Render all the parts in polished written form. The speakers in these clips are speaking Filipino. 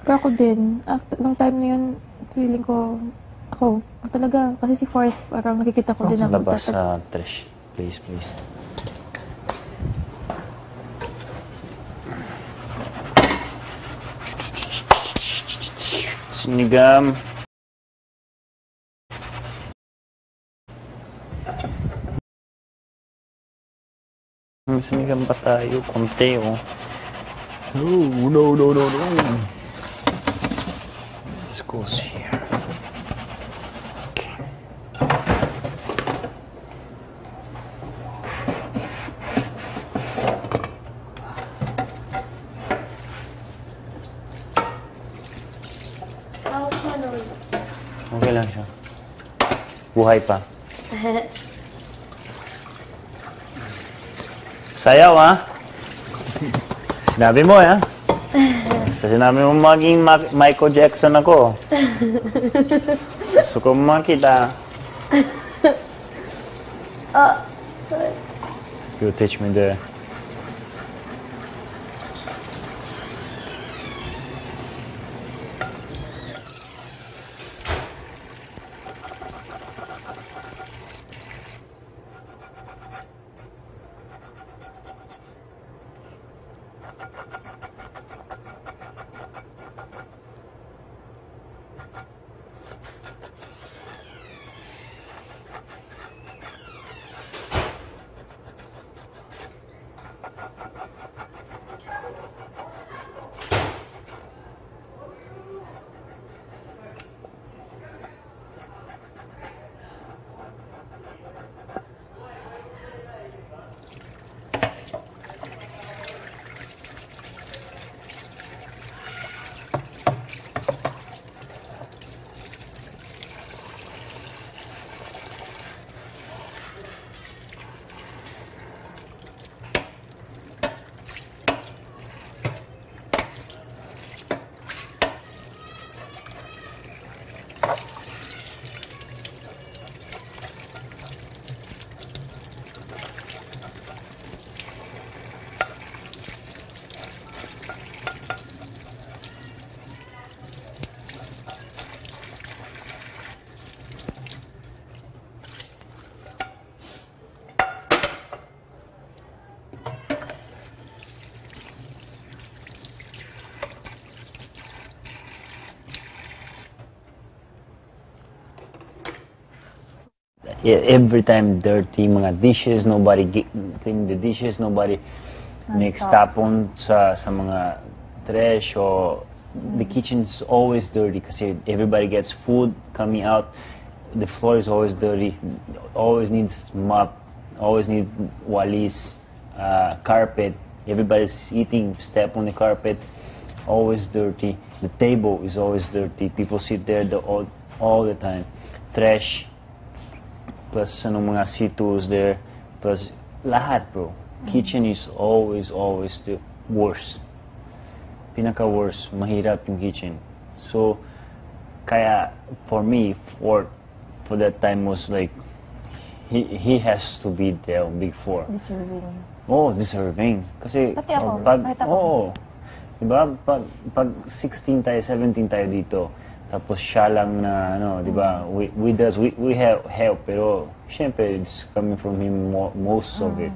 Pero ako din, nung time na yun, feeling ko, ako talaga, kasi si Fourth, parang nakikita ko din Sa ako. labas sa trash. Please. Sinigam. Sinigam pa tayo. Konti, oh. No. Let's go here. Okay. Okay lang siya. Buhay pa. Sayaw, ha? Sinabi mo, ha? Sinabi mo maging Michael Jackson ako. Gusto ko makita. Sorry. You teach me the... Every time dirty, mga dishes, nobody clean the dishes, nobody makes tapon sa mga trash, or the kitchen is always dirty kasi everybody gets food coming out, the floor is always dirty, always needs mop, always needs walis, carpet, everybody's eating, step on the carpet, always dirty, the table is always dirty, people sit there all the time, trash, plus mga C2s there, plus lahat, bro. Kitchen is always the worst. Pinaka-worst, mahirap yung kitchen. So, kaya for me, for that time was like, he has to be there, Big Four. Deserving. Oh, deserving. Kasi, Pati ako. Diba? Pag 16 tayo, 17 tayo dito, tapos siya lang na, di ba, we have help, pero syempre, it's coming from him most of it.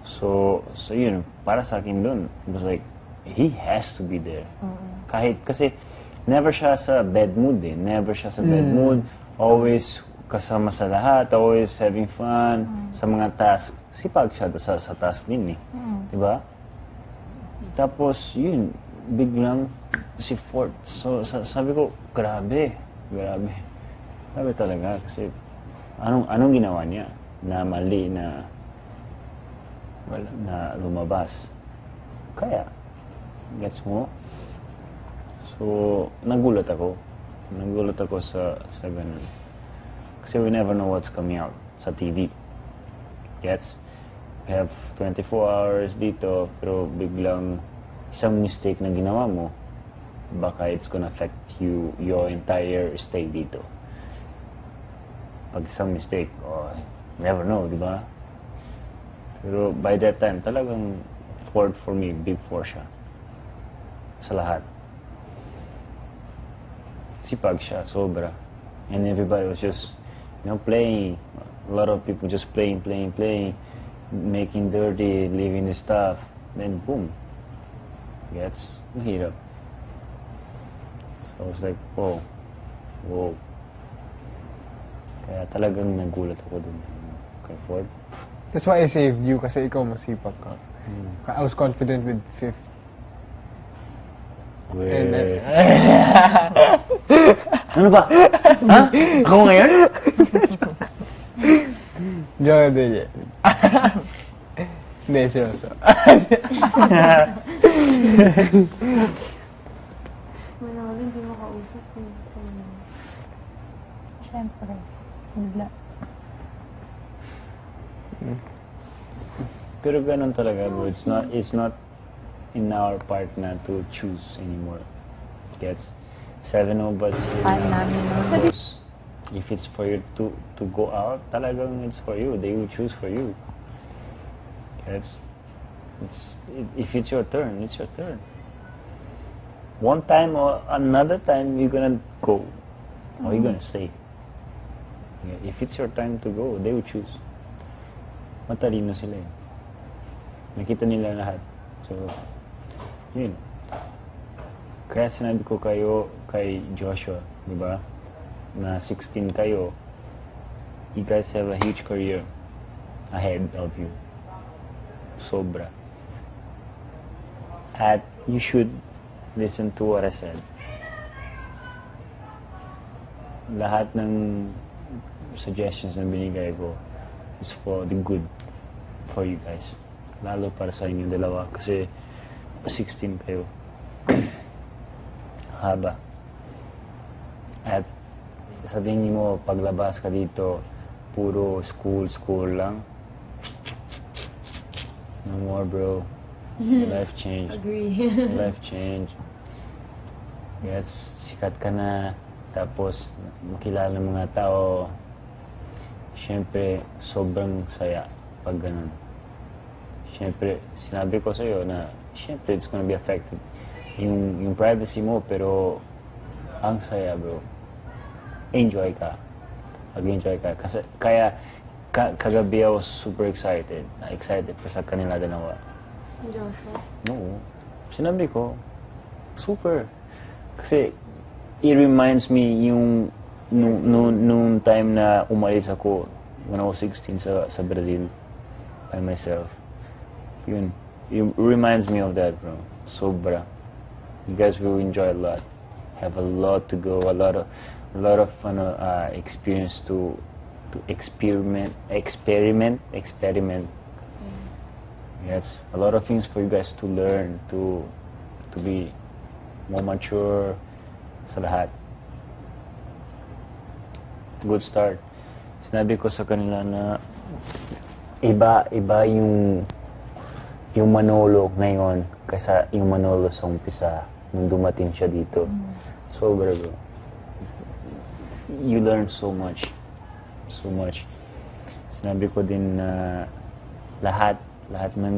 So yun, para sa akin dun, it was like, he has to be there. Kasi, never siya sa bad mood always kasama sa lahat, always having fun, sa mga task, sipag siya sa task din di ba? Tapos, yun, biglang, si Fort. So, sabi ko, grabe talaga kasi anong ginawa niya na mali na lumabas. Kaya, gets mo? So, nagulat ako sa ganun. Kasi we never know what's coming out sa TV. Gets? We have 24 hours dito, pero biglang isang mistake na ginawa mo, baka it's gonna affect your entire stay dito. Pag isang mistake, never know, di ba? Pero by that time, talagang Ford for me, Big Four siya. Sa lahat. sipag siya, sobra. And everybody was just, playing. A lot of people just playing, making dirty, leaving the stuff. Then boom, gets mahirap. So I was like, whoa. Kaya talagang nagulat ako dun kay Ford. That's why I saved you, kasi ikaw masipag ka. I was confident with fifth. And Ano ba? Ha? Ako ngayon? Joke din yan. Hindi, seryoso. Manalo, hindi makausap eh. Siyempre, bigla. Pero ganun talaga, bro. It's not in our part na to choose anymore. Gets 7 of us here. Because if it's for you to go out, talagang it's for you. They will choose for you. Gets if it's your turn, it's your turn. One time or another time, you're gonna go, or you're gonna stay. Yeah, if it's your time to go, they will choose. Matalino sila eh. Nakita nila lahat. So, yun. Kaya sinabi ko kayo kay Joshua, di ba? Na 16 kayo. You guys have a huge career ahead of you. Sobra. At you should listen to what I said. Lahat ng suggestions na binigay ko is for the good for you guys. Lalo para sa inyo dalawa kasi 16 kayo. Haba. At sabihin mo, paglabas ka dito, puro school lang. No more, bro. Life change. Agree. Life change. Yes, sikat ka na. Tapos, makilala ng mga tao. Siyempre, sobrang saya pag ganun. Siyempre, sinabi ko sa'yo na siyempre, it's gonna be affected. Yung privacy mo, pero ang saya, bro. Enjoy ka. Mag-enjoy ka. Kasi, kaya, kagabi I was super excited. Excited pa sa kanila dalawa. Joshua? No. Sinabi ko, super. Kasi, it reminds me yung nung time na umalis ako when I was 16 sa Brazil by myself. Yun. It reminds me of that, bro. Sobra. You guys will enjoy a lot. Have a lot to go. A lot of experience to experiment. Yes, a lot of things for you guys to learn, to be more mature sa lahat. Good start. Sinabi ko sa kanila na iba yung Manolo ngayon kaysa yung Manolo sa umpisa nung dumating siya dito. Sobra, bro. You learn so much. So much. Sinabi ko din na lahat ng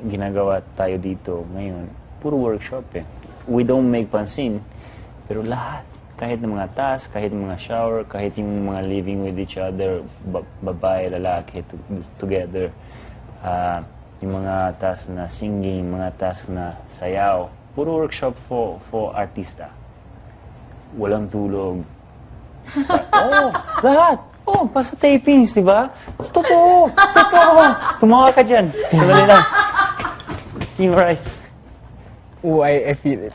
ginagawa tayo dito ngayon, puro workshop eh. We don't make pansin, pero lahat. Kahit ng mga task, kahit ng mga shower, kahit yung mga living with each other, babae, lalaki, together. Yung mga task na singing, mga task na sayaw. Puro workshop for artista. Walang tulog. Lahat. Basta tapings, di ba? Totoo. Tumawa ka dyan. Tuloy lang. Memorize. I feel it.